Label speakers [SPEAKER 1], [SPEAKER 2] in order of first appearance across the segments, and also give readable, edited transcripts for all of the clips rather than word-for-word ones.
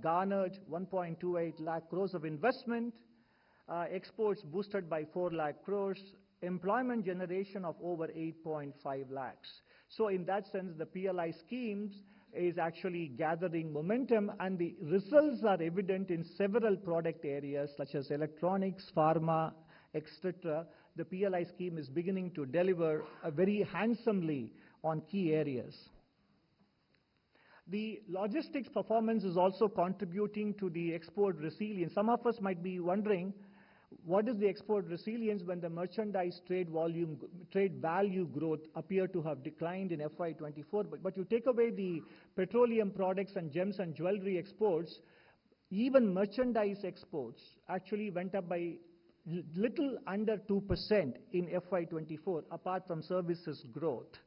[SPEAKER 1] garnered 1.28 lakh crores of investment, exports boosted by 4 lakh crores, employment generation of over 8.5 lakhs. So in that sense, the PLI schemes is actually gathering momentum, and the results are evident in several product areas such as electronics, pharma, etc. The PLI scheme is beginning to deliver very handsomely on key areas. The logistics performance is also contributing to the export resilience. Some of us might be wondering, what is the export resilience when the merchandise trade value growth appear to have declined in FY24? But you take away the petroleum products and gems and jewelry exports, even merchandise exports actually went up by little under 2% in FY24, apart from services growth.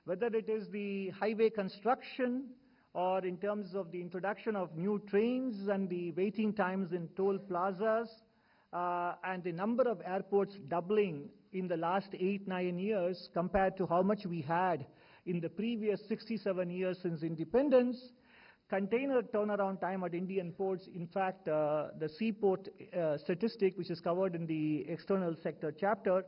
[SPEAKER 1] Whether it is the highway construction or in terms of the introduction of new trains and the waiting times in toll plazas, and the number of airports doubling in the last 8-9 years compared to how much we had in the previous 67 years since independence. Container turnaround time at Indian ports, in fact, the seaport statistic, which is covered in the external sector chapter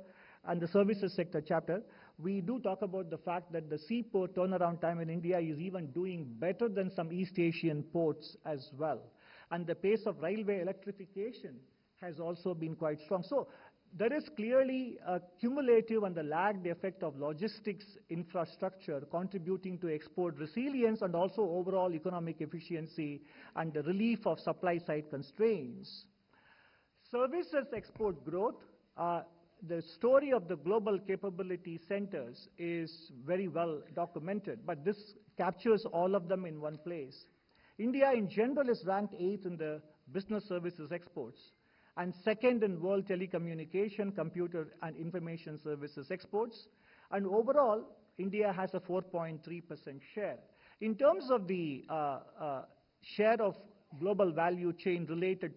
[SPEAKER 1] and the services sector chapter, we do talk about the fact that the seaport turnaround time in India is even doing better than some East Asian ports as well. And the pace of railway electrification has also been quite strong. So there is clearly a cumulative and the lagged effect of logistics infrastructure contributing to export resilience and also overall economic efficiency and the relief of supply side constraints. Services export growth, the story of the global capability centers is very well documented, but this captures all of them in one place. India in general is ranked 8th in the business services exports, and 2nd in world telecommunication, computer and information services exports. And overall, India has a 4.3% share. In terms of the share of global value chain related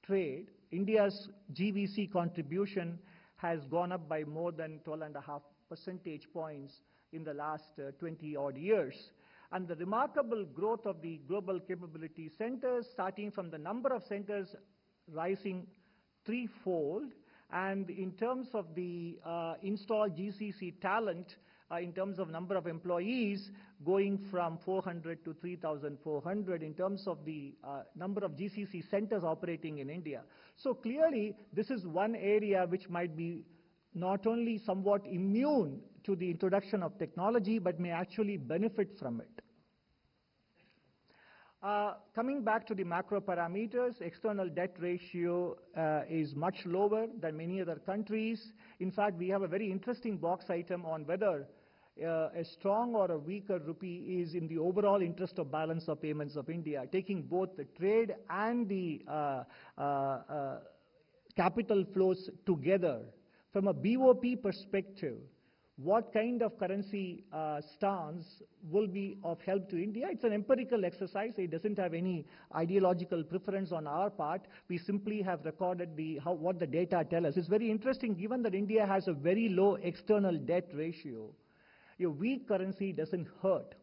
[SPEAKER 1] trade, India's GVC contribution has gone up by more than 12.5 percentage points in the last 20 odd years. And the remarkable growth of the global capability centers, starting from the number of centers rising threefold, and in terms of the installed GCC talent, in terms of number of employees, going from 400 to 3,400 in terms of the number of GCC centers operating in India. So clearly, this is one area which might be not only somewhat immune to the introduction of technology, but may actually benefit from it. Coming back to the macro parameters, external debt ratio is much lower than many other countries. In fact, we have a very interesting box item on whether a strong or a weaker rupee is in the overall interest of balance of payments of India, taking both the trade and the capital flows together. From a BOP perspective, what kind of currency stance will be of help to India? It's an empirical exercise. It doesn't have any ideological preference on our part. We simply have recorded what the data tell us. It's very interesting, given that India has a very low external debt ratio. A weak currency doesn't hurt.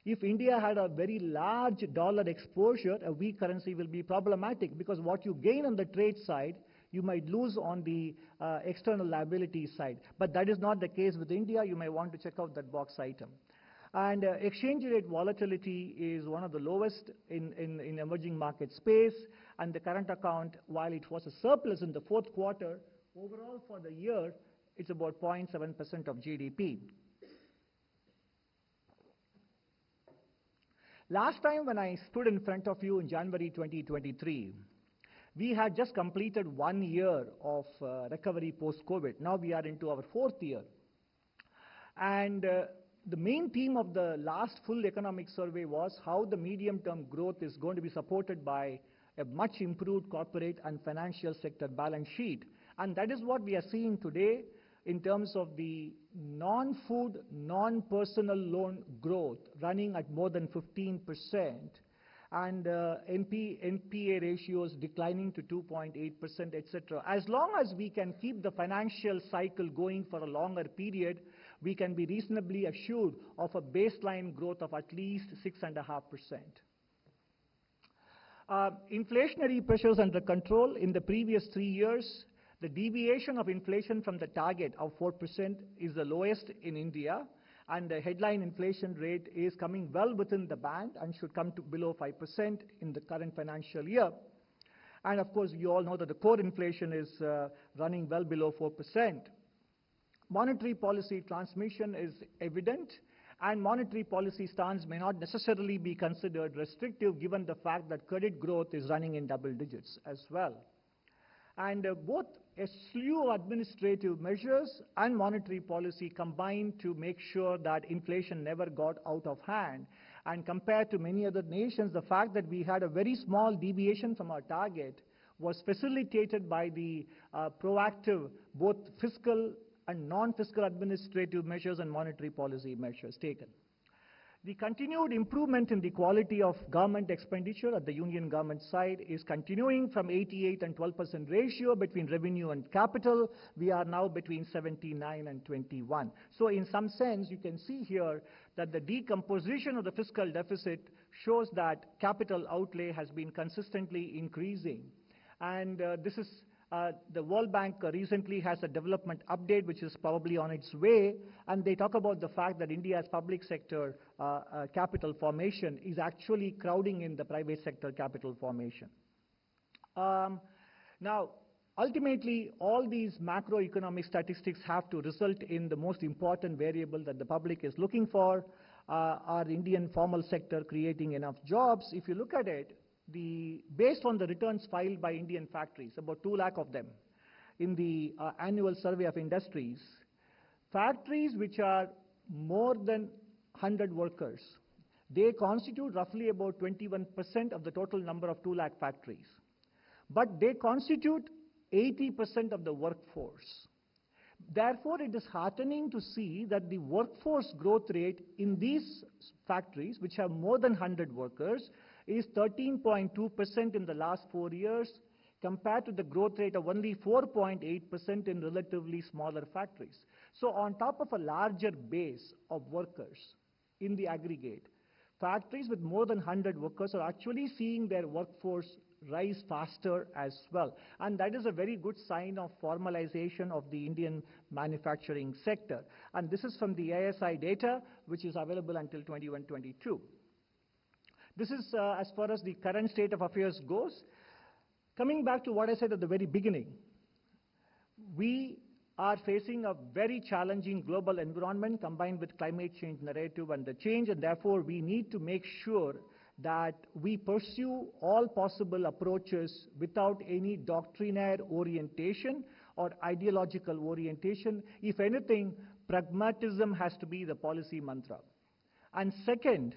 [SPEAKER 1] If India had a very large dollar exposure, a weak currency will be problematic, because what you gain on the trade side, you might lose on the external liability side. But that is not the case with India. You may want to check out that box item. And exchange rate volatility is one of the lowest in emerging market space. And the current account, while it was a surplus in the fourth quarter, overall for the year, it's about 0.7% of GDP. Last time when I stood in front of you in January 2023, we had just completed 1 year of recovery post-COVID. Now we are into our 4th year. And the main theme of the last full economic survey was how the medium-term growth is going to be supported by a much improved corporate and financial sector balance sheet. And that is what we are seeing today in terms of the non-food, non-personal loan growth running at more than 15%. And NPA ratios declining to 2.8%, etc. As long as we can keep the financial cycle going for a longer period, we can be reasonably assured of a baseline growth of at least 6.5%. Inflationary pressures under control. In the previous 3 years, the deviation of inflation from the target of 4% is the lowest in India, and the headline inflation rate is coming well within the band and should come to below 5% in the current financial year. And of course, you all know that the core inflation is running well below 4%. Monetary policy transmission is evident, and monetary policy stance may not necessarily be considered restrictive given the fact that credit growth is running in double digits as well. And both a slew of administrative measures and monetary policy combined to make sure that inflation never got out of hand. And compared to many other nations, the fact that we had a very small deviation from our target was facilitated by the proactive both fiscal and non-fiscal administrative measures and monetary policy measures taken. The continued improvement in the quality of government expenditure at the union government side is continuing from 88 and 12% ratio between revenue and capital. We are now between 79 and 21. So in some sense, you can see here that the decomposition of the fiscal deficit shows that capital outlay has been consistently increasing. And this is the World Bank recently has a development update which is probably on its way, and they talk about the fact that India's public sector capital formation is actually crowding in the private sector capital formation. Now, ultimately, all these macroeconomic statistics have to result in the most important variable that the public is looking for, are the Indian formal sector creating enough jobs. If you look at it, based on the returns filed by Indian factories, about 2 lakh of them, in the annual survey of industries, factories which are more than 100 workers, they constitute roughly about 21% of the total number of 2 lakh factories. But they constitute 80% of the workforce. Therefore, it is heartening to see that the workforce growth rate in these factories, which have more than 100 workers, is 13.2% in the last 4 years, compared to the growth rate of only 4.8% in relatively smaller factories. So on top of a larger base of workers in the aggregate, factories with more than 100 workers are actually seeing their workforce rise faster as well. And that is a very good sign of formalization of the Indian manufacturing sector. And this is from the ASI data, which is available until 21-22. This is as far as the current state of affairs goes. Coming back to what I said at the very beginning, we are facing a very challenging global environment combined with climate change narrative and the change, and therefore we need to make sure that we pursue all possible approaches without any doctrinaire orientation or ideological orientation. If anything, pragmatism has to be the policy mantra. And second,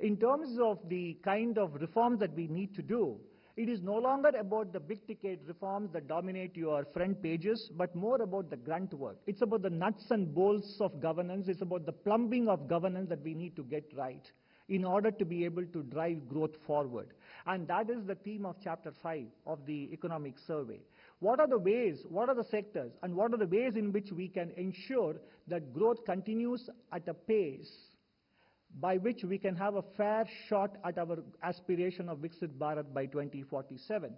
[SPEAKER 1] in terms of the kind of reforms that we need to do, it is no longer about the big-ticket reforms that dominate your front pages, but more about the grunt work. It's about the nuts and bolts of governance. It's about the plumbing of governance that we need to get right in order to be able to drive growth forward. And that is the theme of Chapter 5 of the Economic Survey. What are the ways, what are the sectors, and what are the ways in which we can ensure that growth continues at a pace by which we can have a fair shot at our aspiration of Viksit Bharat by 2047.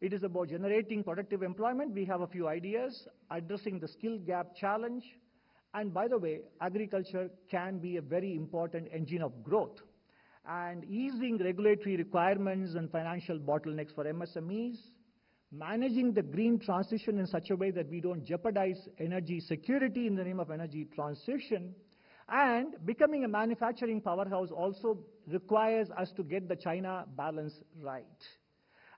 [SPEAKER 1] It is about generating productive employment. We have a few ideas, addressing the skill gap challenge. And by the way, agriculture can be a very important engine of growth. And easing regulatory requirements and financial bottlenecks for MSMEs, managing the green transition in such a way that we don't jeopardize energy security in the name of energy transition, and becoming a manufacturing powerhouse also requires us to get the China balance right.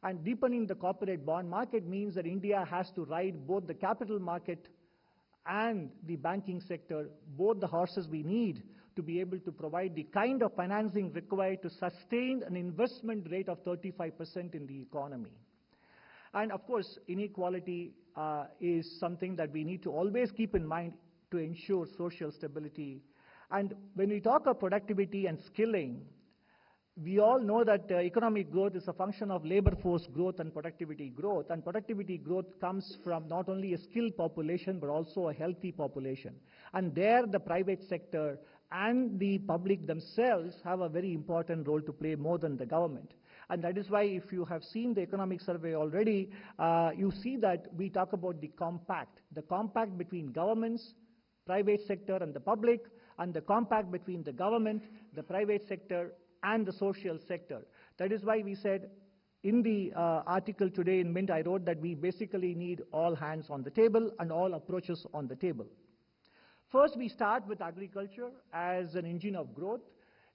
[SPEAKER 1] And deepening the corporate bond market means that India has to ride both the capital market and the banking sector, both the horses we need to be able to provide the kind of financing required to sustain an investment rate of 35% in the economy. And of course, inequality is something that we need to always keep in mind to ensure social stability. And when we talk of productivity and skilling, we all know that economic growth is a function of labor force growth and productivity growth. And productivity growth comes from not only a skilled population, but also a healthy population. And there, the private sector and the public themselves have a very important role to play more than the government. And that is why if you have seen the economic survey already, you see that we talk about the compact between governments, private sector and the public, and the compact between the government, the private sector, and the social sector. That is why we said in the article today in Mint, I wrote that we basically need all hands on the table and all approaches on the table. First, we start with agriculture as an engine of growth.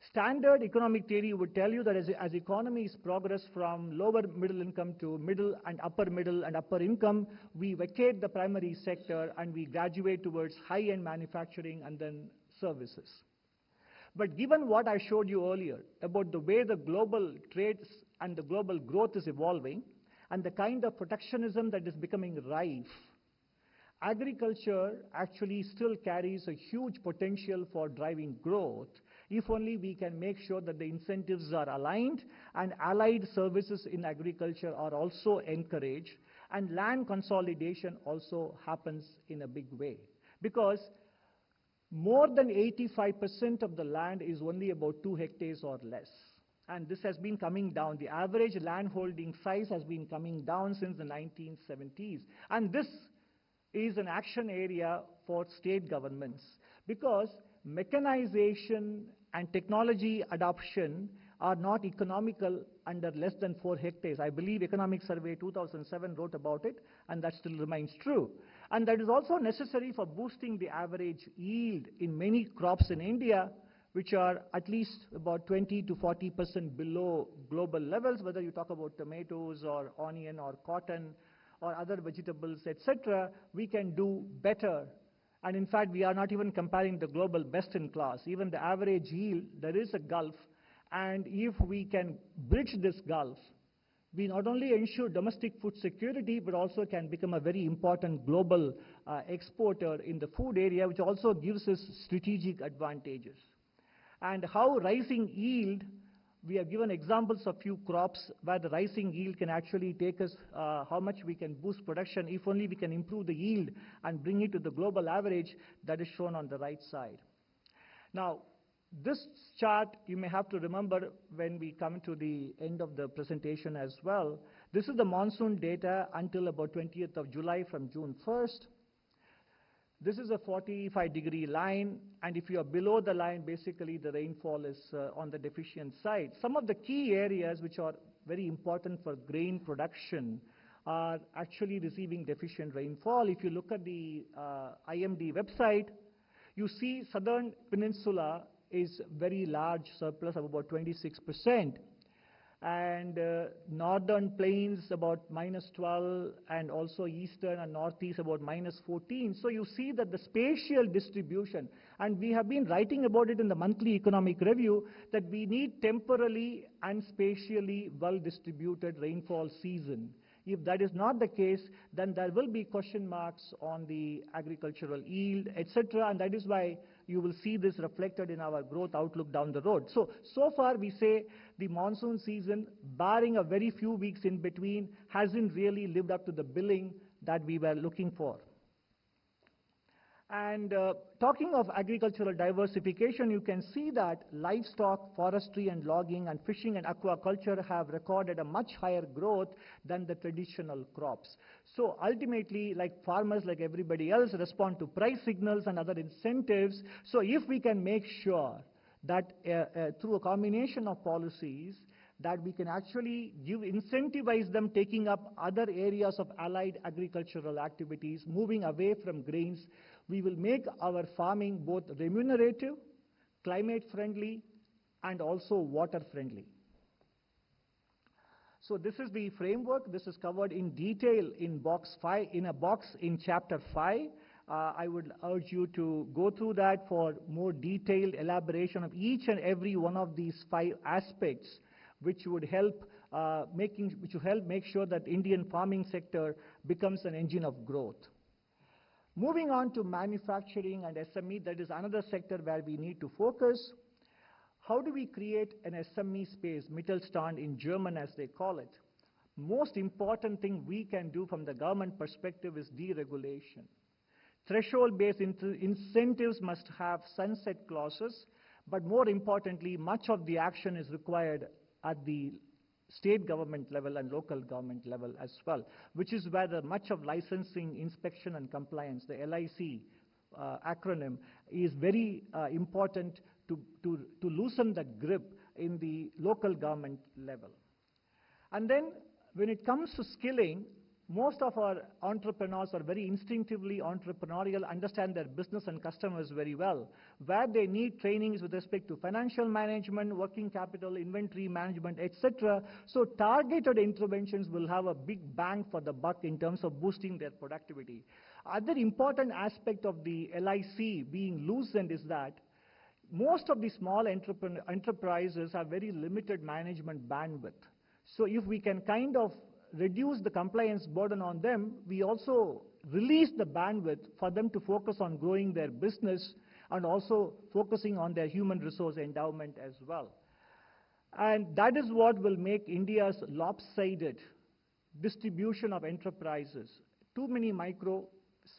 [SPEAKER 1] Standard economic theory would tell you that as economies progress from lower middle income to middle and upper income, we vacate the primary sector and we graduate towards high-end manufacturing and then services. But given what I showed you earlier about the way the global trades and the global growth is evolving and the kind of protectionism that is becoming rife, agriculture actually still carries a huge potential for driving growth if only we can make sure that the incentives are aligned and allied services in agriculture are also encouraged and land consolidation also happens in a big way. Because more than 85% of the land is only about 2 hectares or less. And this has been coming down. The average land holding size has been coming down since the 1970s. And this is an action area for state governments because mechanization and technology adoption are not economical under less than 4 hectares. I believe Economic Survey 2007 wrote about it, and that still remains true. And that is also necessary for boosting the average yield in many crops in India, which are at least about 20 to 40% below global levels, whether you talk about tomatoes or onion or cotton or other vegetables, etc. We can do better. And in fact, we are not even comparing the global best in class. Even the average yield, there is a gulf. And if we can bridge this gulf, we not only ensure domestic food security, but also can become a very important global exporter in the food area, which also gives us strategic advantages. And how rising yield, we have given examples of few crops where the rising yield can actually take us how much we can boost production if only we can improve the yield and bring it to the global average that is shown on the right side. Now, this chart you may have to remember when we come to the end of the presentation as well. This is the monsoon data until about 20th of July from June 1st. This is a 45-degree line, and if you are below the line, basically the rainfall is on the deficient side. Some of the key areas which are very important for grain production are actually receiving deficient rainfall. If you look at the IMD website, you see southern peninsula is very large surplus of about 26%. And northern plains about -12, and also eastern and northeast about -14. So you see that the spatial distribution, and we have been writing about it in the monthly economic review, that we need temporally and spatially well-distributed rainfall season. If that is not the case, then there will be question marks on the agricultural yield, etc. And that is why you will see this reflected in our growth outlook down the road. So far we say the monsoon season, barring a very few weeks in between, hasn't really lived up to the billing that we were looking for. And talking of agricultural diversification, you can see that livestock, forestry and logging, and fishing and aquaculture have recorded a much higher growth than the traditional crops. So ultimately, like farmers, like everybody else, respond to price signals and other incentives. So if we can make sure that through a combination of policies, that we can actually incentivize them taking up other areas of allied agricultural activities, moving away from grains, we will make our farming both remunerative, climate friendly, and also water friendly. So this is the framework. This is covered in detail in box 5, in a box in chapter 5. I would urge you to go through that for more detailed elaboration of each and every one of these 5 aspects, which would help make sure that Indian farming sector becomes an engine of growth. Moving on to manufacturing and SME, that is another sector where we need to focus. How do we create an SME space, Mittelstand in German as they call it? Most important thing we can do from the government perspective is deregulation. Threshold-based incentives must have sunset clauses, but more importantly, much of the action is required at the state government level and local government level as well, which is where much of licensing, inspection, and compliance, the LIC acronym, is very important to loosen the grip in the local government level. And then when it comes to skilling, most of our entrepreneurs are very instinctively entrepreneurial, understand their business and customers very well. Where they need trainings with respect to financial management, working capital, inventory management, etc. So targeted interventions will have a big bang for the buck in terms of boosting their productivity. Other important aspect of the LIC being loosened is that most of the small enterprises have very limited management bandwidth. So if we can kind of reduce the compliance burden on them, we also release the bandwidth for them to focus on growing their business and also focusing on their human resource endowment as well. And that is what will make India's lopsided distribution of enterprises. Too many micro,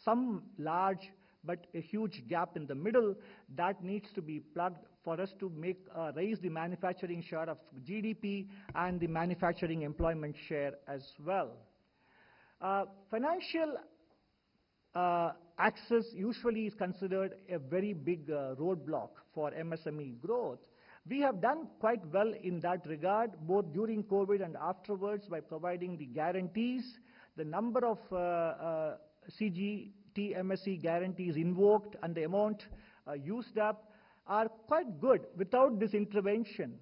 [SPEAKER 1] some large, but a huge gap in the middle that needs to be plugged for us to make raise the manufacturing share of GDP and the manufacturing employment share as well. Financial access usually is considered a very big roadblock for MSME growth. We have done quite well in that regard, both during COVID and afterwards, by providing the guarantees. The number of CGT MSE guarantees invoked and the amount used up are quite good. Without this intervention,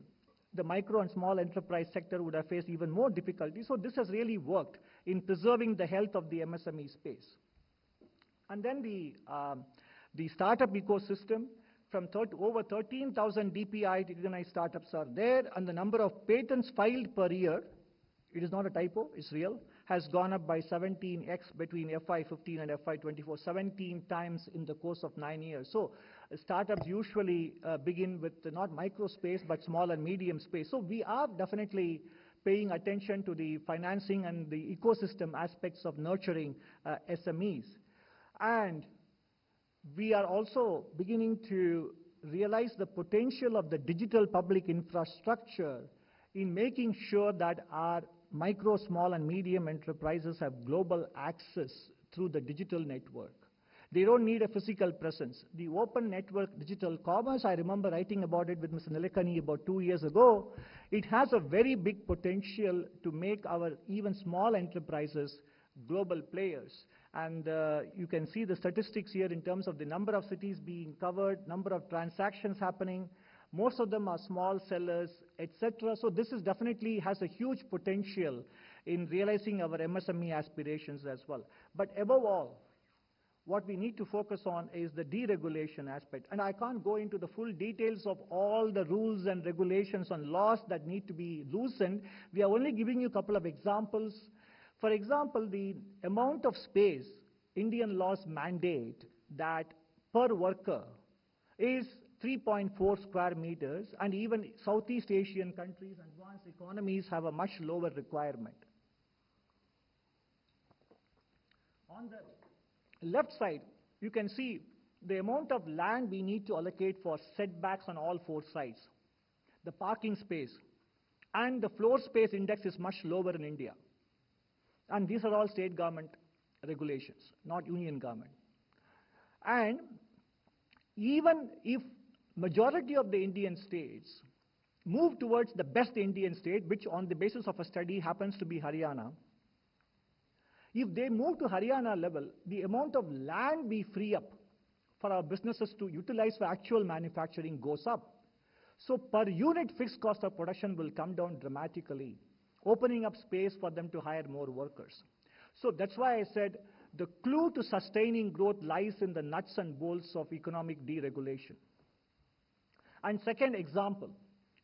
[SPEAKER 1] the micro and small enterprise sector would have faced even more difficulty. So this has really worked in preserving the health of the MSME space. And then the startup ecosystem, from over 13,000 DPI recognized startups are there, and the number of patents filed per year, it is not a typo, it's real, has gone up by 17x between FY15 and FY24, 17 times in the course of 9 years. So startups usually begin with not micro space, but small and medium space. So we are definitely paying attention to the financing and the ecosystem aspects of nurturing SMEs. And we are also beginning to realize the potential of the digital public infrastructure in making sure that our micro, small, and medium enterprises have global access through the digital network. They don't need a physical presence. The open network digital commerce, I remember writing about it with Mr. Nilekani about 2 years ago. It has a very big potential to make our even small enterprises global players. And you can see the statistics here in terms of the number of cities being covered, number of transactions happening. Most of them are small sellers, etc. So this is definitely has a huge potential in realizing our MSME aspirations as well. But above all, what we need to focus on is the deregulation aspect. And I can't go into the full details of all the rules and regulations and laws that need to be loosened. We are only giving you a couple of examples. For example, the amount of space Indian laws mandate that per worker is 3.4 square meters, and even Southeast Asian countries, advanced economies, have a much lower requirement. On the left side, you can see the amount of land we need to allocate for setbacks on all 4 sides, the parking space, and the floor space index is much lower in India. And these are all state government regulations, not union government. And even if majority of the Indian states move towards the best Indian state, which on the basis of a study happens to be Haryana, if they move to Haryana level, the amount of land we free up for our businesses to utilize for actual manufacturing goes up. So per unit fixed cost of production will come down dramatically, opening up space for them to hire more workers. So that's why I said the clue to sustaining growth lies in the nuts and bolts of economic deregulation. And second example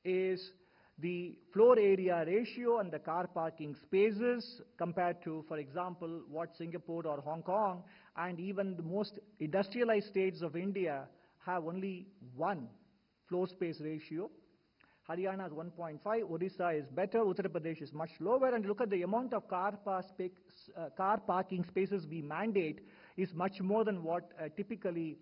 [SPEAKER 1] is the floor area ratio and the car parking spaces compared to, for example, what Singapore or Hong Kong and even the most industrialized states of India have only 1 floor space ratio. Haryana is 1.5, Odisha is better, Uttar Pradesh is much lower, and look at the amount of car parking spaces we mandate is much more than what typically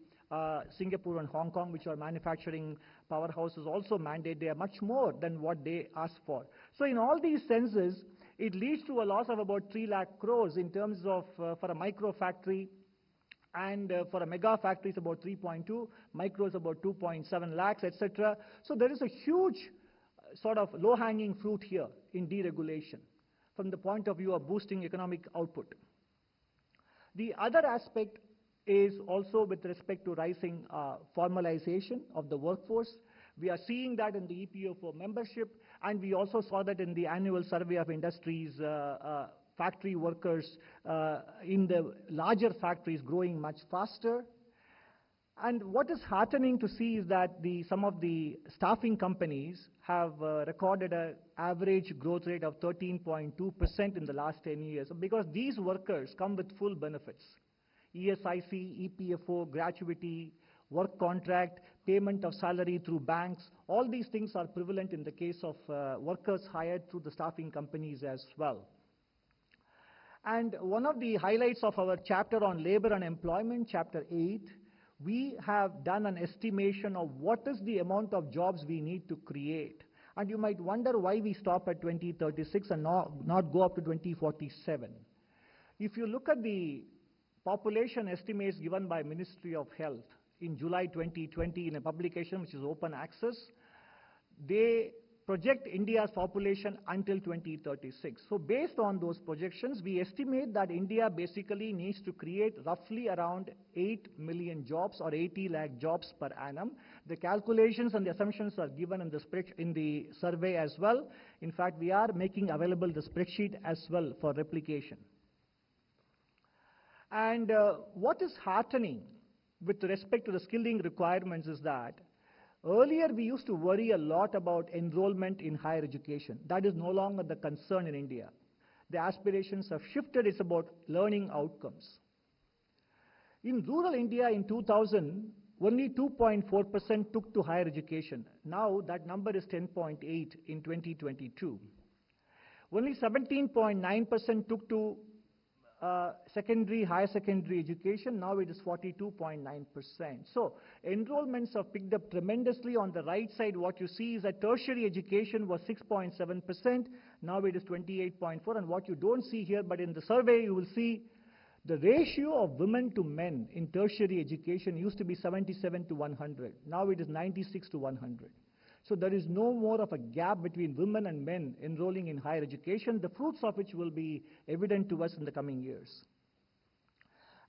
[SPEAKER 1] Singapore and Hong Kong, which are manufacturing powerhouses, also mandate they are much more than what they ask for. So in all these senses, it leads to a loss of about 3 lakh crores in terms of for a micro factory, and for a mega factory it's about 3.2, micro is about 2.7 lakhs, etc. So there is a huge sort of low-hanging fruit here in deregulation from the point of view of boosting economic output. The other aspect is also with respect to rising formalization of the workforce. We are seeing that in the EPFO membership, and we also saw that in the annual survey of industries, factory workers in the larger factories growing much faster. And what is heartening to see is that some of the staffing companies have recorded an average growth rate of 13.2% in the last 10 years, because these workers come with full benefits. ESIC, EPFO, gratuity, work contract, payment of salary through banks, all these things are prevalent in the case of workers hired through the staffing companies as well. And one of the highlights of our chapter on labor and employment, chapter 8, we have done an estimation of what is the amount of jobs we need to create. And you might wonder why we stop at 2036 and not go up to 2047. If you look at the population estimates given by Ministry of Health in July 2020 in a publication which is open access, they project India's population until 2036. So based on those projections, we estimate that India basically needs to create roughly around 8 million jobs or 80 lakh jobs per annum. The calculations and the assumptions are given in the survey as well. In fact, we are making available the spreadsheet as well for replication. And what is heartening with respect to the skilling requirements is that earlier we used to worry a lot about enrollment in higher education. That is no longer the concern in India. The aspirations have shifted. It's about learning outcomes. In rural India in 2000, only 2.4% took to higher education. Now that number is 10.8 in 2022. Only 17.9% took to higher secondary education. Now it is 42.9%. So enrollments have picked up tremendously. On the right side, what you see is that tertiary education was 6.7%. Now it is 28.4%. And what you don't see here, but in the survey, you will see the ratio of women to men in tertiary education used to be 77 to 100. Now it is 96 to 100. So there is no more of a gap between women and men enrolling in higher education, the fruits of which will be evident to us in the coming years.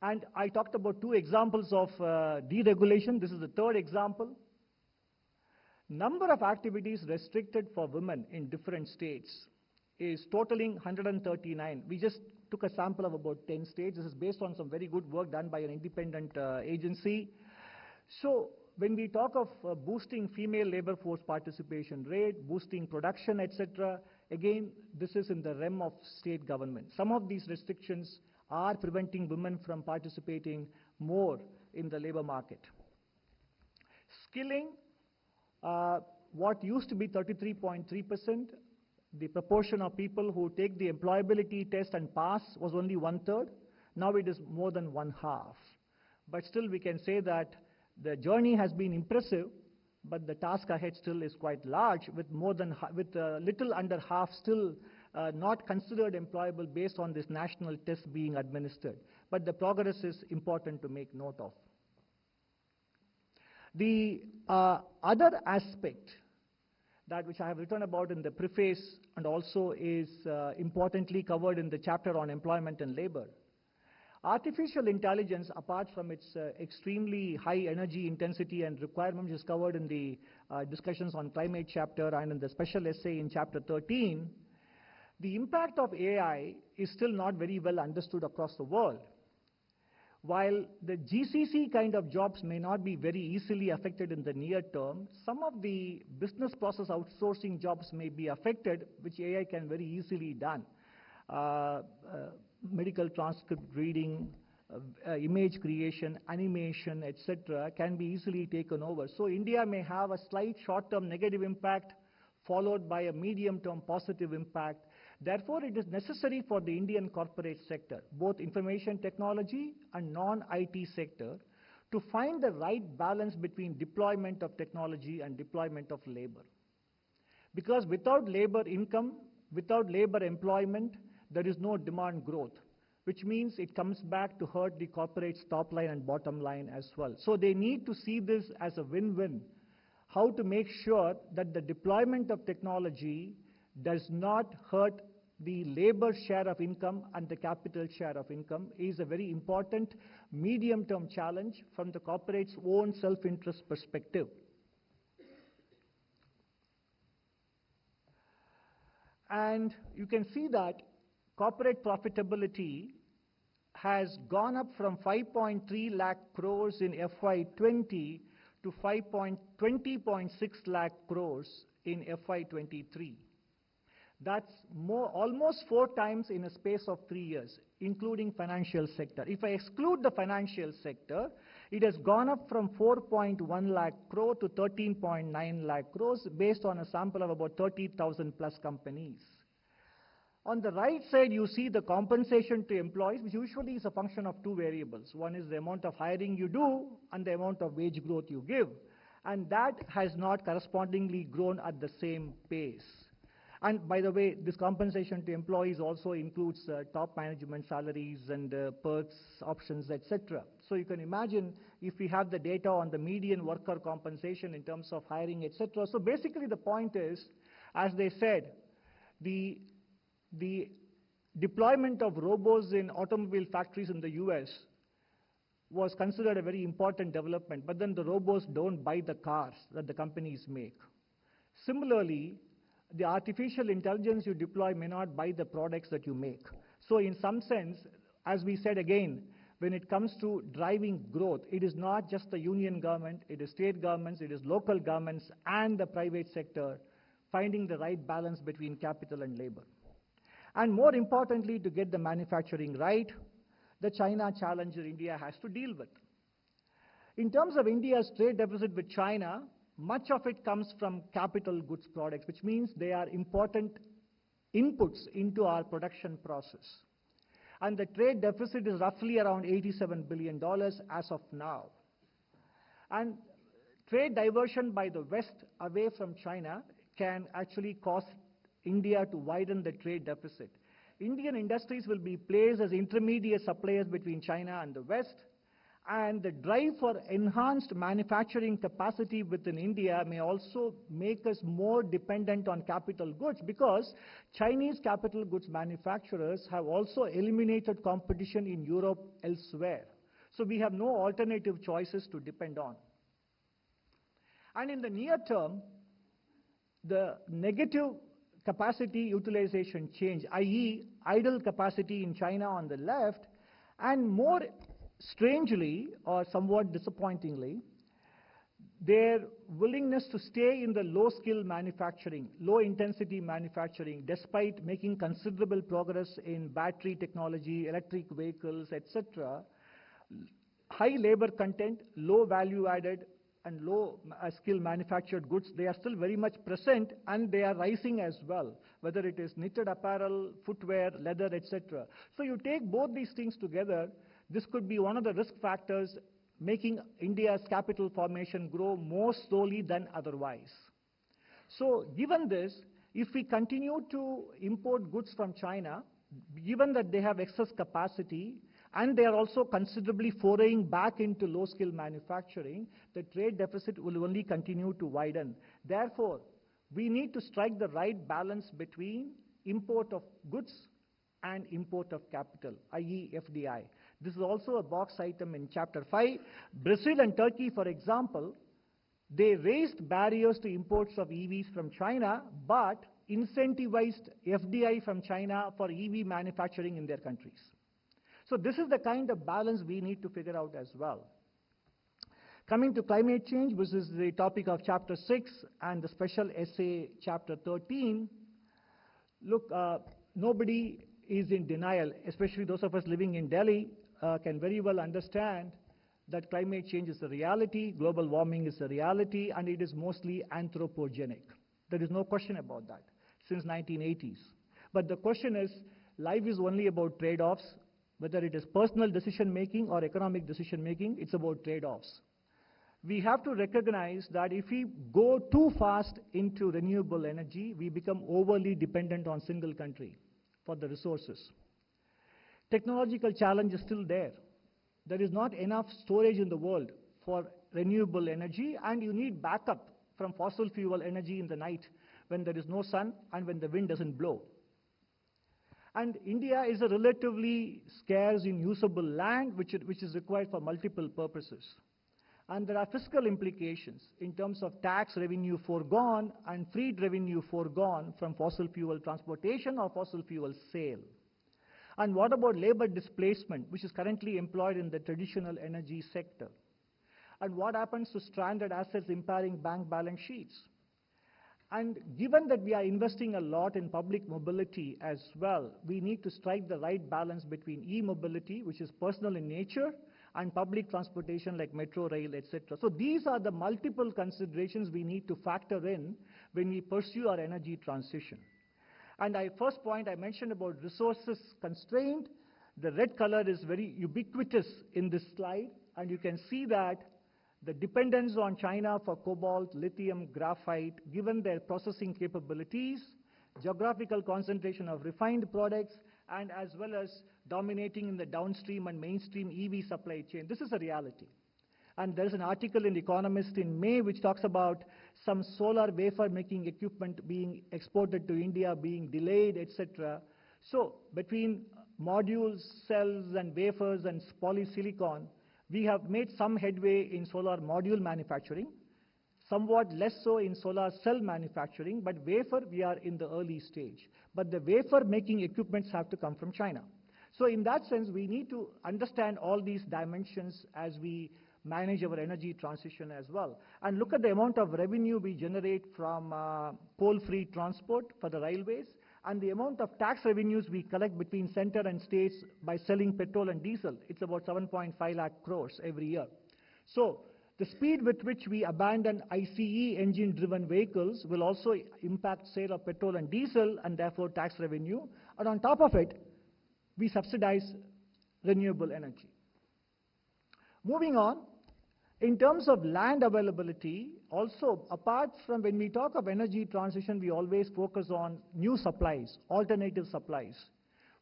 [SPEAKER 1] And I talked about 2 examples of deregulation. This is the third example. Number of activities restricted for women in different states is totaling 139. We just took a sample of about 10 states. This is based on some very good work done by an independent agency. So when we talk of boosting female labor force participation rate, boosting production, etc., again, this is in the realm of state government. Some of these restrictions are preventing women from participating more in the labor market. Skilling, what used to be 33.3%, the proportion of people who take the employability test and pass was only 1/3. Now it is more than 1/2. But still we can say that the journey has been impressive, but the task ahead still is quite large, with little under half still not considered employable based on this national test being administered. But the progress is important to make note of. The other aspect that which I have written about in the preface and also is importantly covered in the chapter on employment and labor. Artificial intelligence, apart from its extremely high energy intensity and requirements, is covered in the discussions on climate chapter and in the special essay in chapter 13. The impact of AI is still not very well understood across the world. While the GCC kind of jobs may not be very easily affected in the near term, some of the business process outsourcing jobs may be affected, which AI can very easily done. Medical transcript reading, image creation, animation, etc., can be easily taken over. So India may have a slight short-term negative impact followed by a medium-term positive impact. Therefore, it is necessary for the Indian corporate sector, both information technology and non-IT sector, to find the right balance between deployment of technology and deployment of labor. Because without labor income, without labor employment, there is no demand growth, which means it comes back to hurt the corporate's top line and bottom line as well. So they need to see this as a win-win. How to make sure that the deployment of technology does not hurt the labor share of income and the capital share of income is a very important medium-term challenge from the corporate's own self-interest perspective. And you can see that corporate profitability has gone up from 5.3 lakh crores in FY20 to 20.6 lakh crores in FY23. That's almost 4 times in a space of 3 years, including financial sector. If I exclude the financial sector, it has gone up from 4.1 lakh crore to 13.9 lakh crores based on a sample of about 30,000 plus companies. On the right side, you see the compensation to employees, which usually is a function of 2 variables. One is the amount of hiring you do and the amount of wage growth you give. And that has not correspondingly grown at the same pace. And by the way, this compensation to employees also includes top management salaries and perks, options, etc. So you can imagine if we have the data on the median worker compensation in terms of hiring, etc. So basically the point is, as they said, the deployment of robots in automobile factories in the US was considered a very important development, but then the robots don't buy the cars that the companies make. Similarly, the artificial intelligence you deploy may not buy the products that you make. So in some sense, as we said again, when it comes to driving growth, it is not just the union government, it is state governments, it is local governments and the private sector finding the right balance between capital and labor. And more importantly, to get the manufacturing right, the China challenge that India has to deal with. In terms of India's trade deficit with China, much of it comes from capital goods products, which means they are important inputs into our production process. And the trade deficit is roughly around $87 billion as of now. And trade diversion by the West away from China can actually cause India to widen the trade deficit. Indian industries will be placed as intermediate suppliers between China and the West, and the drive for enhanced manufacturing capacity within India may also make us more dependent on capital goods because Chinese capital goods manufacturers have also eliminated competition in Europe elsewhere. So we have no alternative choices to depend on. And in the near term, the negative capacity utilization change, i.e. idle capacity in China on the left, and more strangely or somewhat disappointingly, their willingness to stay in the low-skill manufacturing, low-intensity manufacturing, despite making considerable progress in battery technology, electric vehicles, etc., high labor content, low value added, and low skill manufactured goods, they are still very much present and they are rising as well, whether it is knitted apparel, footwear, leather, etc. So you take both these things together, this could be one of the risk factors making India's capital formation grow more slowly than otherwise. So given this, if we continue to import goods from China, given that they have excess capacity, and they are also considerably foraying back into low-skill manufacturing, the trade deficit will only continue to widen. Therefore, we need to strike the right balance between import of goods and import of capital, i.e. FDI. This is also a box item in Chapter 5. Brazil and Turkey, for example, they raised barriers to imports of EVs from China, but incentivized FDI from China for EV manufacturing in their countries. So this is the kind of balance we need to figure out as well. Coming to climate change, which is the topic of Chapter 6 and the special essay Chapter 13, look, nobody is in denial, especially those of us living in Delhi can very well understand that climate change is a reality, global warming is a reality, and it is mostly anthropogenic. There is no question about that since 1980s. But the question is, life is only about trade-offs. Whether it is personal decision-making or economic decision-making, it's about trade-offs. We have to recognize that if we go too fast into renewable energy, we become overly dependent on single country for the resources. Technological challenge is still there. There is not enough storage in the world for renewable energy, and you need backup from fossil fuel energy in the night when there is no sun and when the wind doesn't blow. And India is a relatively scarce in usable land, which is required for multiple purposes. And there are fiscal implications in terms of tax revenue foregone and freed revenue foregone from fossil fuel transportation or fossil fuel sale. And what about labor displacement, which is currently employed in the traditional energy sector? And what happens to stranded assets impairing bank balance sheets? And given that we are investing a lot in public mobility as well, we need to strike the right balance between e-mobility, which is personal in nature, and public transportation like metro, rail, etc. So these are the multiple considerations we need to factor in when we pursue our energy transition. And first point I mentioned about resources constraint. The red color is very ubiquitous in this slide, and you can see that the dependence on China for cobalt, lithium, graphite, given their processing capabilities, geographical concentration of refined products, and as well as dominating in the downstream and mainstream EV supply chain. This is a reality. And there's an article in The Economist in May which talks about some solar wafer making equipment being exported to India being delayed, etc. So between modules, cells, and wafers and polysilicon, we have made some headway in solar module manufacturing, somewhat less so in solar cell manufacturing, but wafer, we are in the early stage. But the wafer making equipments have to come from China. So in that sense, we need to understand all these dimensions as we manage our energy transition as well. And look at the amount of revenue we generate from coal-free transport for the railways, and the amount of tax revenues we collect between center and states by selling petrol and diesel. It's about 7.5 lakh crores every year. So the speed with which we abandon ICE engine-driven vehicles will also impact sale of petrol and diesel and therefore tax revenue. And on top of it, we subsidize renewable energy. Moving on, in terms of land availability, also apart from when we talk of energy transition, we always focus on new supplies, alternative supplies,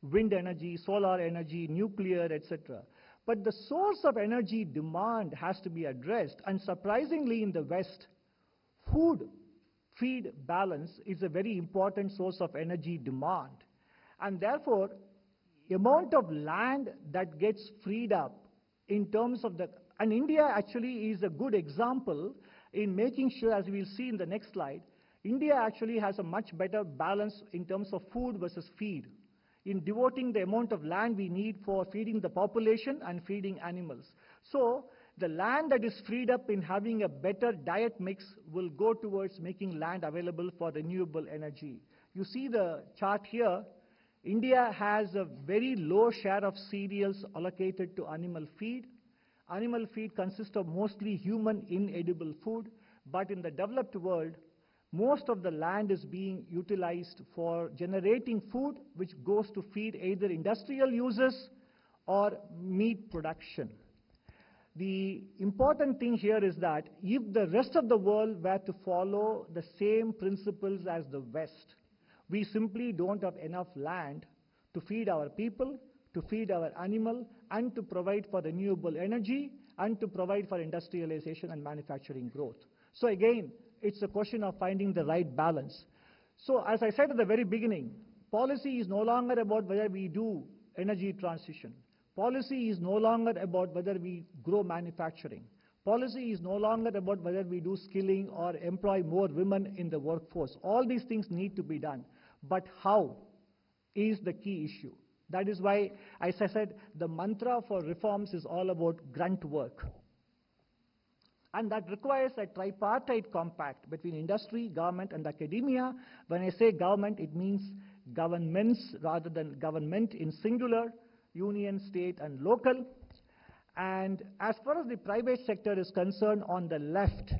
[SPEAKER 1] wind energy, solar energy, nuclear, etc. But the source of energy demand has to be addressed, and surprisingly in the West, food-feed balance is a very important source of energy demand. And therefore, the amount of land that gets freed up in terms of and India actually is a good example in making sure, as we'll see in the next slide, India actually has a much better balance in terms of food versus feed, in devoting the amount of land we need for feeding the population and feeding animals. So the land that is freed up in having a better diet mix will go towards making land available for renewable energy. You see the chart here. India has a very low share of cereals allocated to animal feed. Animal feed consists of mostly human inedible food, but in the developed world, most of the land is being utilized for generating food, which goes to feed either industrial uses or meat production. The important thing here is that if the rest of the world were to follow the same principles as the West, we simply don't have enough land to feed our people, to feed our animal, and to provide for renewable energy, and to provide for industrialization and manufacturing growth. So again, it's a question of finding the right balance. So as I said at the very beginning, policy is no longer about whether we do energy transition. Policy is no longer about whether we grow manufacturing. Policy is no longer about whether we do skilling or employ more women in the workforce. All these things need to be done. But how is the key issue. That is why, as I said, the mantra for reforms is all about grunt work. And that requires a tripartite compact between industry, government, and academia. When I say government, it means governments rather than government in singular, union, state, and local. And as far as the private sector is concerned, on the left,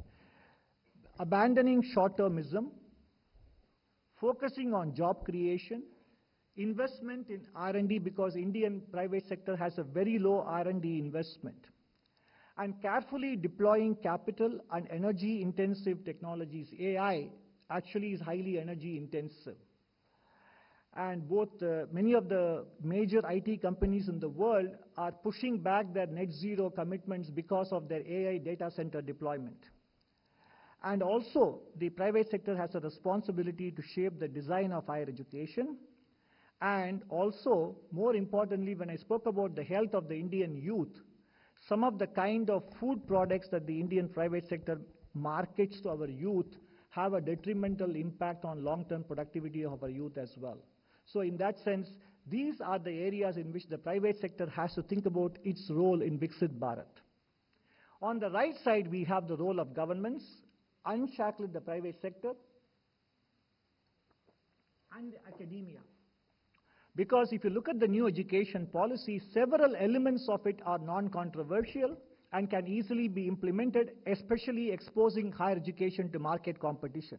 [SPEAKER 1] abandoning short-termism, focusing on job creation, investment in R&D, because Indian private sector has a very low R&D investment, and carefully deploying capital and energy intensive technologies. AI actually is highly energy intensive. And many of the major IT companies in the world are pushing back their net zero commitments because of their AI data center deployment. And also, the private sector has a responsibility to shape the design of higher education. And also, more importantly, when I spoke about the health of the Indian youth, some of the kind of food products that the Indian private sector markets to our youth have a detrimental impact on long-term productivity of our youth as well. So in that sense, these are the areas in which the private sector has to think about its role in Viksit Bharat. On the right side, we have the role of governments, unshackling the private sector, and academia. Because if you look at the new education policy, several elements of it are non-controversial and can easily be implemented, especially exposing higher education to market competition.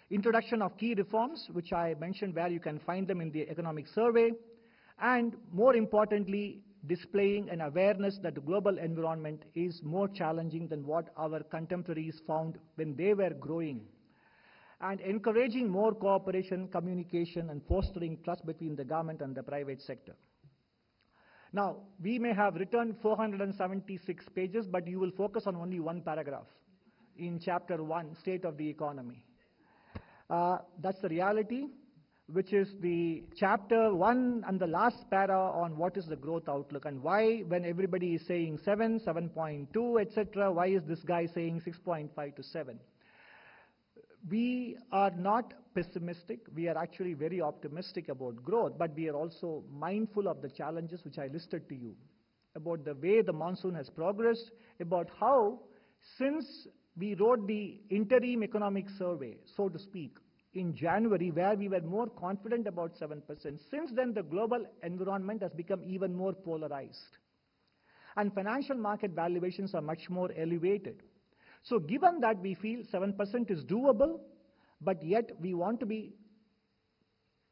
[SPEAKER 1] Introduction of key reforms, which I mentioned where you can find them in the economic survey, and more importantly, displaying an awareness that the global environment is more challenging than what our contemporaries found when they were growing, and encouraging more cooperation, communication, and fostering trust between the government and the private sector. Now, we may have written 476 pages, but you will focus on only one paragraph in Chapter 1, State of the Economy. That's the reality, which is the Chapter 1 and the last para on what is the growth outlook, and why, when everybody is saying 7, 7.2, etc., why is this guy saying 6.5 to 7? We are not pessimistic. We are actually very optimistic about growth, but we are also mindful of the challenges which I listed to you, about the way the monsoon has progressed, about how, since we wrote the interim economic survey, so to speak, in January, where we were more confident about 7%, since then the global environment has become even more polarized. And financial market valuations are much more elevated. So given that we feel 7% is doable, but yet we want to be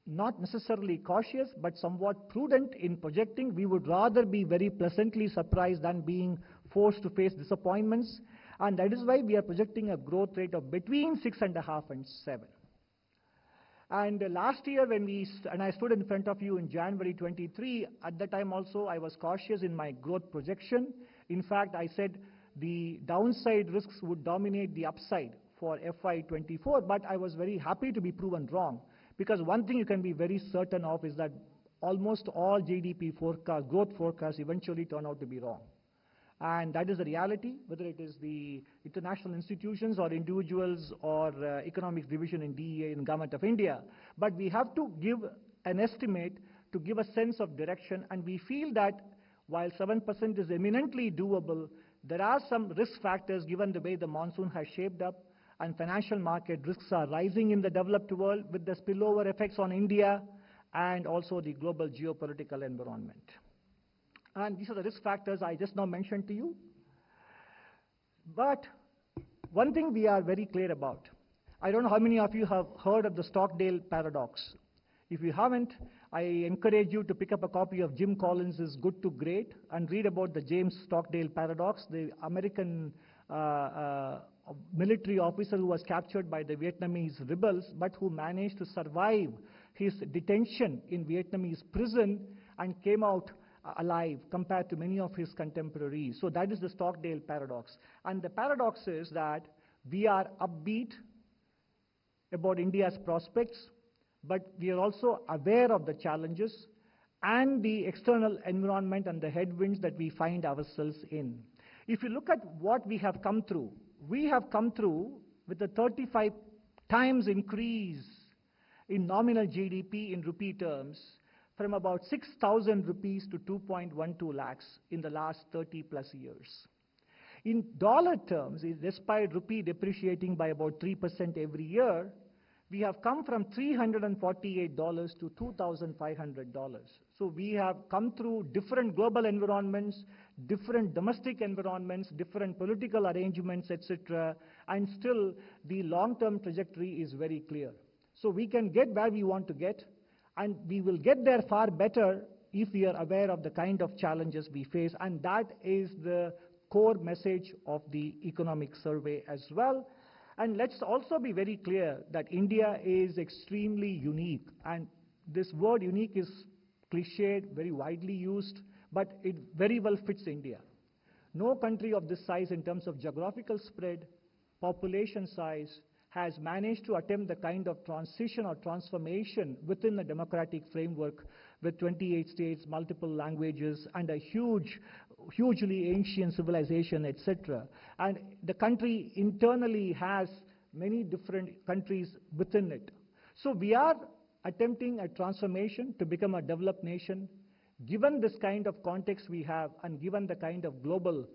[SPEAKER 1] not necessarily cautious, but somewhat prudent in projecting, we would rather be very pleasantly surprised than being forced to face disappointments. And that is why we are projecting a growth rate of between 6.5 and 7. And last year when I stood in front of you in January 23, at that time also I was cautious in my growth projection. In fact, I said the downside risks would dominate the upside for FY24, but I was very happy to be proven wrong. Because one thing you can be very certain of is that almost all GDP forecasts, growth forecasts, eventually turn out to be wrong. And that is the reality, whether it is the international institutions or individuals or economics division in DEA in Government of India. But we have to give an estimate to give a sense of direction, and we feel that while 7% is eminently doable, there are some risk factors given the way the monsoon has shaped up, and financial market risks are rising in the developed world with the spillover effects on India and also the global geopolitical environment. And these are the risk factors I just now mentioned to you. But one thing we are very clear about, I don't know how many of you have heard of the Stockdale paradox. If you haven't, I encourage you to pick up a copy of Jim Collins' Good to Great and read about the James Stockdale paradox, the American military officer who was captured by the Vietnamese rebels, but who managed to survive his detention in Vietnamese prison and came out alive compared to many of his contemporaries. So that is the Stockdale paradox. And the paradox is that we are upbeat about India's prospects, but we are also aware of the challenges and the external environment and the headwinds that we find ourselves in. If you look at what we have come through with a 35 times increase in nominal GDP in rupee terms, from about 6,000 rupees to 2.12 lakhs in the last 30 plus years. In dollar terms, despite rupee depreciating by about 3% every year, we have come from $348 to $2,500. So we have come through different global environments, different domestic environments, different political arrangements, etc., and still the long-term trajectory is very clear. So we can get where we want to get, And we will get there far better if we are aware of the kind of challenges we face, and that is the core message of the economic survey as well. And let's also be very clear that India is extremely unique, and this word unique is cliched, very widely used, but it very well fits India. No country of this size in terms of geographical spread, population size, has managed to attempt the kind of transition or transformation within a democratic framework with 28 states, multiple languages, and a hugely ancient civilization, etc. And the country internally has many different countries within it. So we are attempting a transformation to become a developed nation. Given this kind of context we have, and given the kind of global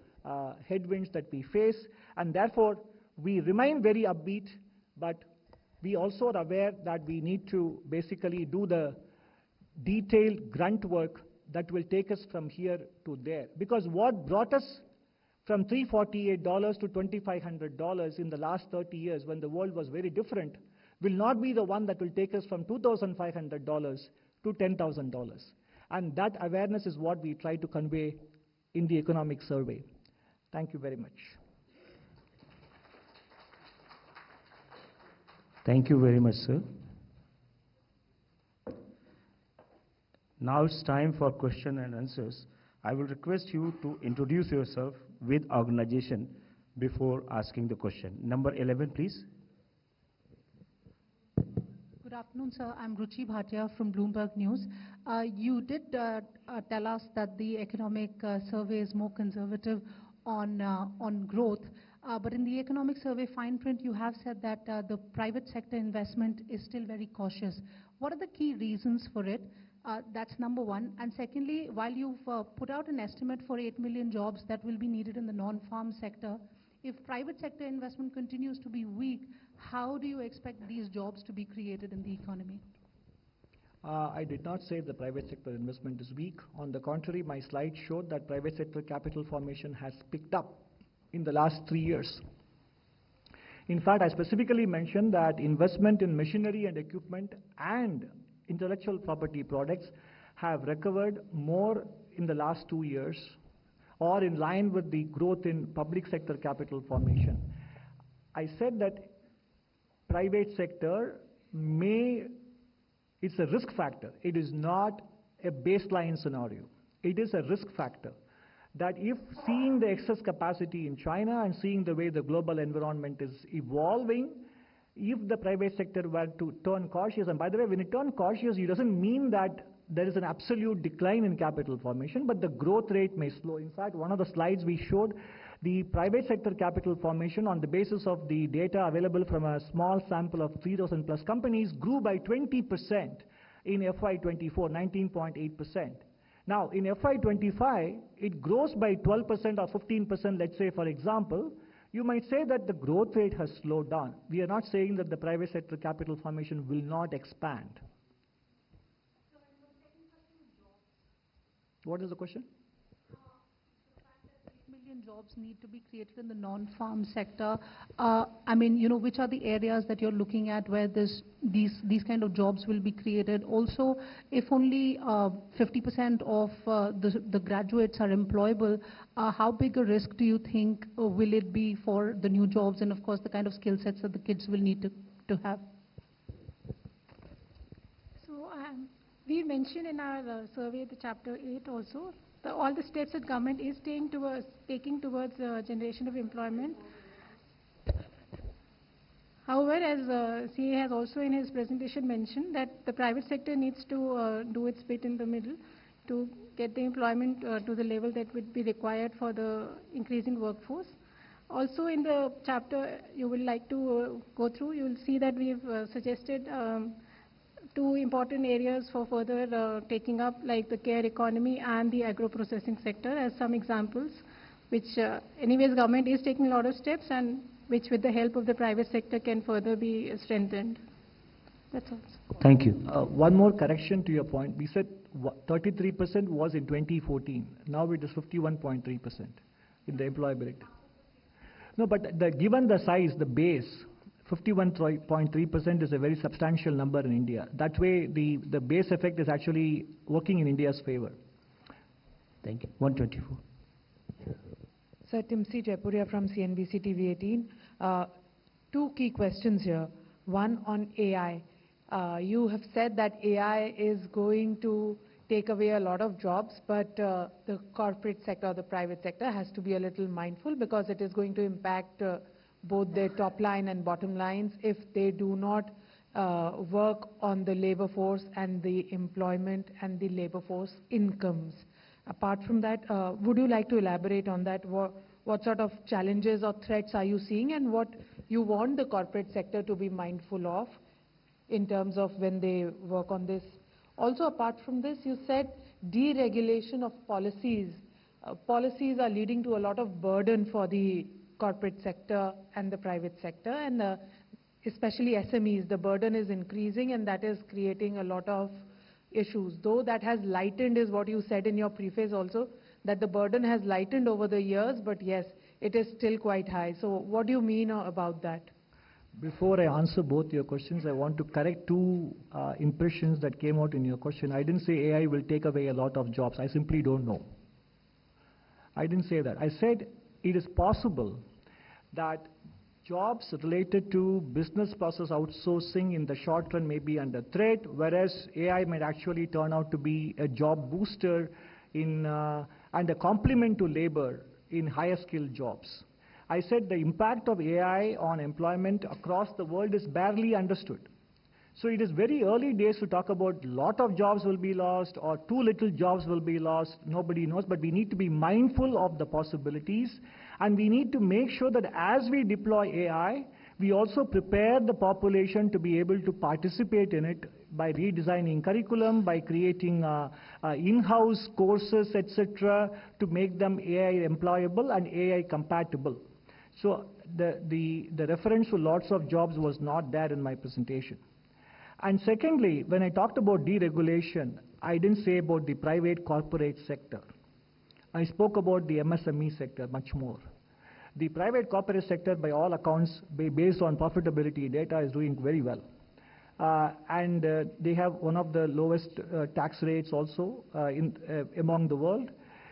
[SPEAKER 1] headwinds that we face, and therefore we remain very upbeat, but we also are aware that we need to basically do the detailed grunt work that will take us from here to there. Because what brought us from $348 to $2,500 in the last 30 years, when the world was very different, will not be the one that will take us from $2,500 to $10,000. And that awareness is what we try to convey in the economic survey. Thank you very much.
[SPEAKER 2] Thank you very much, sir. Now it's time for question and answers. I will request you to introduce yourself with organization before asking the question. Number 11, please.
[SPEAKER 3] Good afternoon, sir. I'm Ruchi Bhatia from Bloomberg News. You did tell us that the economic survey is more conservative on growth. But in the economic survey fine print, you have said that the private sector investment is still very cautious. What are the key reasons for it? That's number one. And secondly, while you've put out an estimate for 8 million jobs that will be needed in the non-farm sector, if private sector investment continues to be weak, how do you expect these jobs to be created in the economy?
[SPEAKER 1] I did not say the private sector investment is weak. On the contrary, my slide showed that private sector capital formation has picked up in the last 3 years. In fact, I specifically mentioned that investment in machinery and equipment and intellectual property products have recovered more in the last 2 years, or in line with the growth in public sector capital formation. I said that private sector it's a risk factor. It is not a baseline scenario. It is a risk factor. That if seeing the excess capacity in China and seeing the way the global environment is evolving, if the private sector were to turn cautious, and by the way, when it turns cautious, it doesn't mean that there is an absolute decline in capital formation, but the growth rate may slow. In fact, one of the slides we showed, the private sector capital formation on the basis of the data available from a small sample of 3,000 plus companies grew by 20% in FY24, 19.8%. Now, in FY25, it grows by 12% or 15%, let's say, for example. You might say that the growth rate has slowed down. We are not saying that the private sector capital formation will not expand. What is the question?
[SPEAKER 3] The fact that 8 million jobs need to be created in the non-farm sector. I mean, which are the areas that you're looking at where these kind of jobs will be created? Also, if only 50% of the graduates are employable, how big a risk do you think will it be for the new jobs and, of course, the kind of skill sets that the kids will need to have?
[SPEAKER 4] So we mentioned in our survey, the chapter 8 also, all the steps that government is taking towards generation of employment. However, as CA has also in his presentation mentioned, that the private sector needs to do its bit in the middle to get the employment to the level that would be required for the increasing workforce. Also in the chapter you will like to go through, you will see that we have suggested 2 important areas for further taking up, like the care economy and the agro-processing sector as some examples, which anyways government is taking a lot of steps and which with the help of the private sector can further be strengthened. That's all.
[SPEAKER 2] Thank you.
[SPEAKER 1] One more correction to your point. We said 33% was in 2014. Now it is 51.3% in the employability. No, but given the size, the base, 51.3% is a very substantial number in India. That way, the base effect is actually working in India's favor.
[SPEAKER 2] Thank you. 124.
[SPEAKER 5] Sir, Timsi Jaipuria from CNBC TV 18. Two key questions here. One on AI. You have said that AI is going to take away a lot of jobs, but the corporate sector or the private sector has to be a little mindful because it is going to impact both their top line and bottom lines if they do not work on the labor force and the employment and the labor force incomes. Apart from that, would you like to elaborate on that? What sort of challenges or threats are you seeing, and what you want the corporate sector to be mindful of in terms of when they work on this? Also, apart from this, you said deregulation of policies. Policies are leading to a lot of burden for the corporate sector and the private sector, and especially SMEs. The burden is increasing, and that is creating a lot of issues. Though that has lightened, is what you said in your preface also, that the burden has lightened over the years, but yes, it is still quite high. So what do you mean about that?
[SPEAKER 1] Before I answer both your questions, I want to correct two impressions that came out in your question. I didn't say AI will take away a lot of jobs. I simply don't know. I didn't say that. I said it is possible that jobs related to business process outsourcing in the short run may be under threat, whereas AI might actually turn out to be a job booster in, and a complement to labor in higher skilled jobs. I said the impact of AI on employment across the world is barely understood. So it is very early days to talk about lot of jobs will be lost or too little jobs will be lost. Nobody knows, but we need to be mindful of the possibilities, and we need to make sure that as we deploy AI, we also prepare the population to be able to participate in it by redesigning curriculum, by creating in-house courses, etc., to make them AI employable and AI compatible. So the reference to lots of jobs was not there in my presentation. And secondly, when I talked about deregulation, I didn't say about the private corporate sector. I spoke about the MSME sector much more. The private corporate sector, by all accounts, based on profitability data, is doing very well. And they have one of the lowest tax rates also among the world.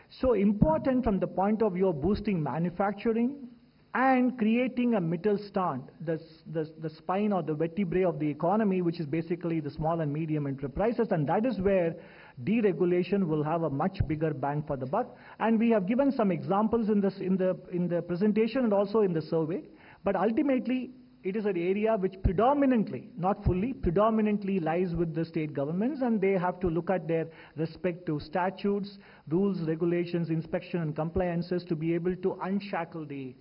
[SPEAKER 1] So important from the point of view of boosting manufacturing and creating a Mittelstand, the spine or the vertebrae of the economy, which is basically the small and medium enterprises, and that is where deregulation will have a much bigger bang for the buck. And we have given some examples in the presentation and also in the survey. But ultimately, it is an area which predominantly, not fully, predominantly lies with the state governments, and they have to look at their respective statutes, rules, regulations, inspection and compliances to be able to unshackle the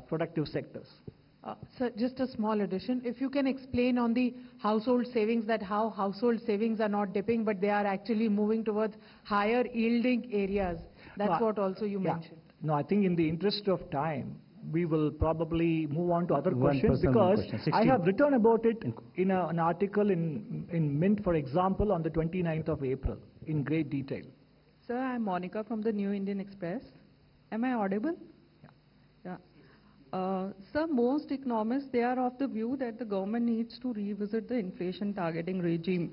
[SPEAKER 1] productive sectors.
[SPEAKER 5] Sir, just a small addition. If you can explain on the household savings, that how household savings are not dipping, but they are actually moving towards higher yielding areas. That's what also you mentioned.
[SPEAKER 1] No, I think in the interest of time, we will probably move on to other questions, because I have written about it in an article in Mint, for example, on the 29th of April in great detail.
[SPEAKER 6] Sir, I'm Monica from the New Indian Express. Am I audible? Yeah. Sir, most economists, they are of the view that the government needs to revisit the inflation targeting regime,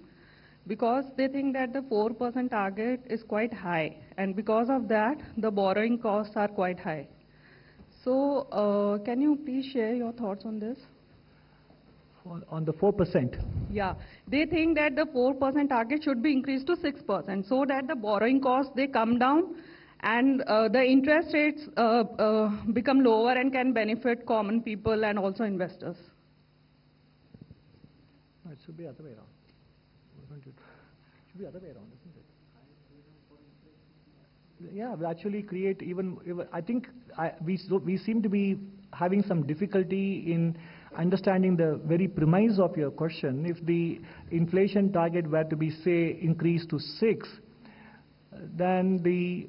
[SPEAKER 6] because they think that the 4% target is quite high, and because of that, the borrowing costs are quite high. So, can you please share your thoughts on this?
[SPEAKER 1] On the 4%?
[SPEAKER 6] Yeah, they think that the 4% target should be increased to 6%, so that the borrowing costs, they come down, and the interest rates become lower and can benefit common people and also investors.
[SPEAKER 1] No, it should be the other way around. It should be the other way around, isn't it? Yeah, we actually create even I think we seem to be having some difficulty in understanding the very premise of your question. If the inflation target were to be, say, increased to 6, then the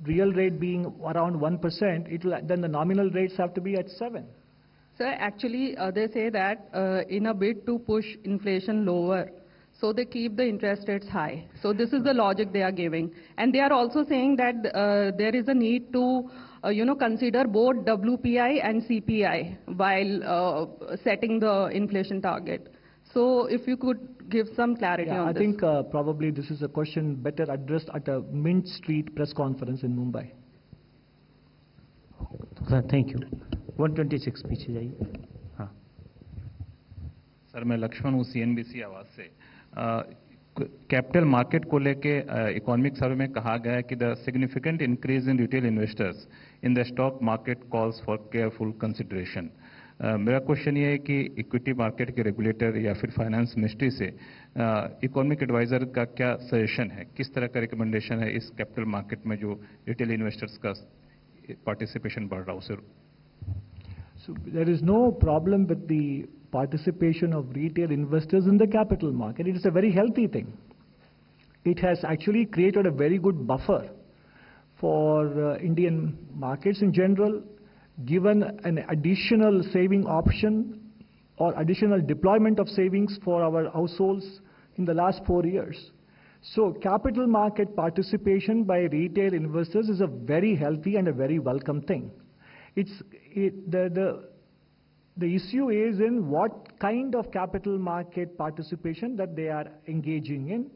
[SPEAKER 1] real rate being around 1%, then the nominal rates have to be at 7.
[SPEAKER 6] Sir, actually, they say that in a bid to push inflation lower, so they keep the interest rates high. So this is the logic they are giving. And they are also saying that there is a need to consider both WPI and CPI while setting the inflation target. So if you could give some clarity on this.
[SPEAKER 1] I think probably this is a question better addressed at a Mint Street press conference in Mumbai.
[SPEAKER 2] Thank you. 126 पीछे जाइए. हाँ.
[SPEAKER 7] Sir मैं लक्ष्मण हूँ CNBC आवाज से. Capital market को लेके economic survey में कहा गया है कि the significant increase in retail investors in the stock market calls for careful consideration. मेरा क्वेश्चन ये है कि इक्विटी मार्केट के रेगुलेटर या फिर फाइनेंस मिनिस्ट्री से इकोनॉमिक एडवाइजर का क्या सजेशन है, किस तरह का रिकमेंडेशन है इस कैपिटल मार्केट में जो रिटेल इन्वेस्टर्स का पार्टिसिपेशन बढ़ रहा है उसे.
[SPEAKER 1] So there is no problem with the participation of retail investors in the capital market. It is a very healthy thing. It has actually created a very good buffer for Indian markets in general, given an additional saving option or additional deployment of savings for our households in the last 4 years. So capital market participation by retail investors is a very healthy and a very welcome thing. The issue is in what kind of capital market participation that they are engaging in.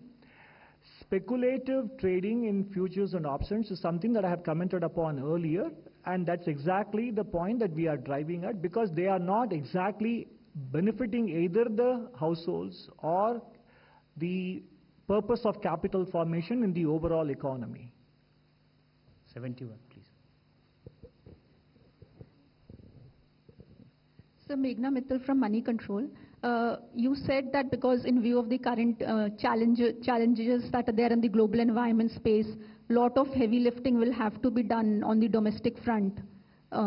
[SPEAKER 1] Speculative trading in futures and options is something that I have commented upon earlier, and that's exactly the point that we are driving at, because they are not exactly benefiting either the households or the purpose of capital formation in the overall economy.
[SPEAKER 2] 71, please.
[SPEAKER 8] So Meghna Mittal from Money Control. You said that because in view of the current challenges that are there in the global environment space, lot of heavy lifting will have to be done on the domestic front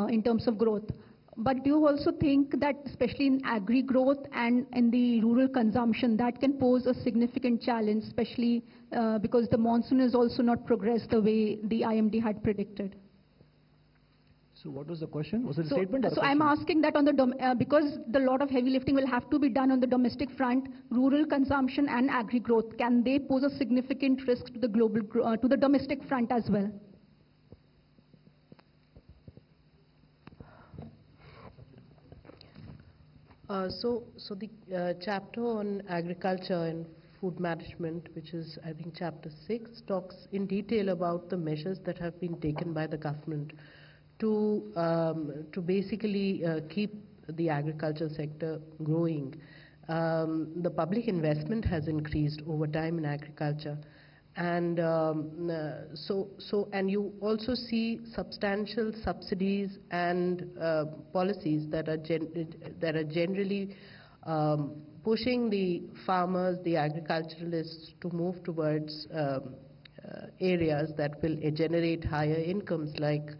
[SPEAKER 8] in terms of growth. But do you also think that especially in agri growth and in the rural consumption, that can pose a significant challenge, especially because the monsoon has also not progressed the way the IMD had predicted?
[SPEAKER 1] So what was the question? Was it a statement or a
[SPEAKER 8] So
[SPEAKER 1] question?
[SPEAKER 8] I'm asking that on the because the lot of heavy lifting will have to be done on the domestic front, rural consumption and agri growth, can they pose a significant risk to the global to the domestic front as well?
[SPEAKER 9] So the chapter on agriculture and food management, which is I think chapter 6, talks in detail about the measures that have been taken by the government to basically keep the agriculture sector growing. The public investment has increased over time in agriculture, and and you also see substantial subsidies and policies that are generally pushing the farmers, the agriculturalists, to move towards areas that will generate higher incomes, like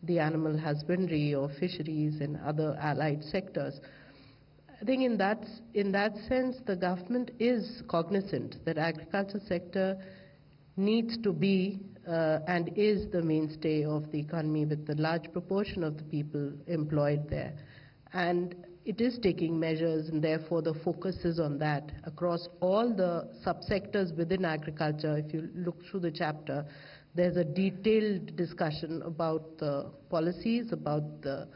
[SPEAKER 9] the animal husbandry or fisheries and other allied sectors. I think in that sense, the government is cognizant that agriculture sector needs to be and is the mainstay of the economy, with the large proportion of the people employed there. And it is taking measures, and therefore the focus is on that across all the subsectors within agriculture. If you look through the chapter, there's a detailed discussion about the policies, about the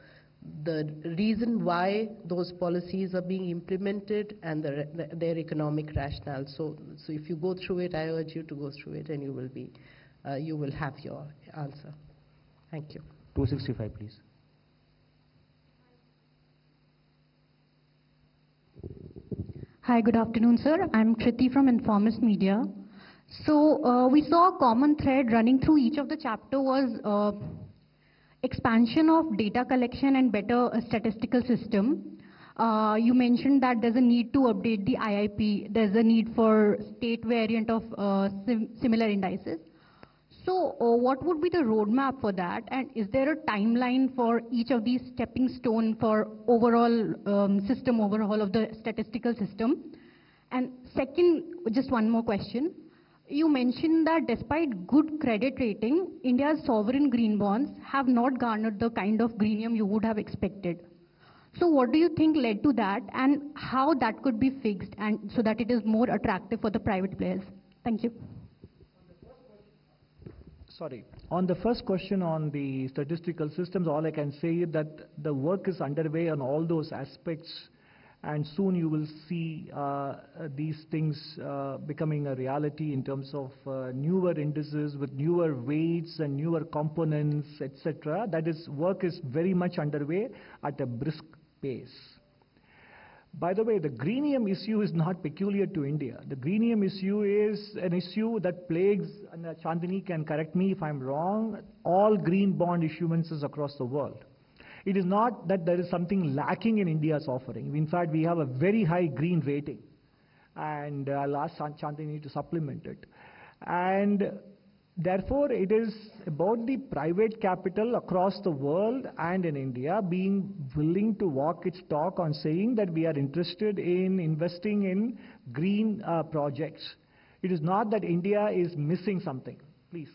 [SPEAKER 9] reason why those policies are being implemented, and their economic rationale. So if you go through it, I urge you to go through it, and you will have your answer. Thank you.
[SPEAKER 2] 265, please.
[SPEAKER 10] Hi, good afternoon, sir. I'm Kriti from Informist Media. So we saw a common thread running through each of the chapter was expansion of data collection and better statistical system. You mentioned that there's a need to update the IIP. There's a need for state variant of similar indices. So what would be the roadmap for that? And is there a timeline for each of these stepping stone for overall system overhaul of the statistical system? And second, just one more question. You mentioned that despite good credit rating, India's sovereign green bonds have not garnered the kind of greenium you would have expected. So what do you think led to that, and how that could be fixed, and so that it is more attractive for the private players? Thank you.
[SPEAKER 1] Sorry. On the first question on the statistical systems, all I can say is that the work is underway on all those aspects, and soon you will see these things becoming a reality in terms of newer indices with newer weights and newer components, etc. That is, work is very much underway at a brisk pace. By the way, the greenium issue is not peculiar to India. The greenium issue is an issue that plagues, and Chandini can correct me if I'm wrong, all green bond issuances across the world. It is not that there is something lacking in India's offering. In fact, we have a very high green rating, and I'll ask Chandini to supplement it. And therefore, it is about the private capital across the world and in India being willing to walk its talk on saying that we are interested in investing in green projects. It is not that India is missing something. Please.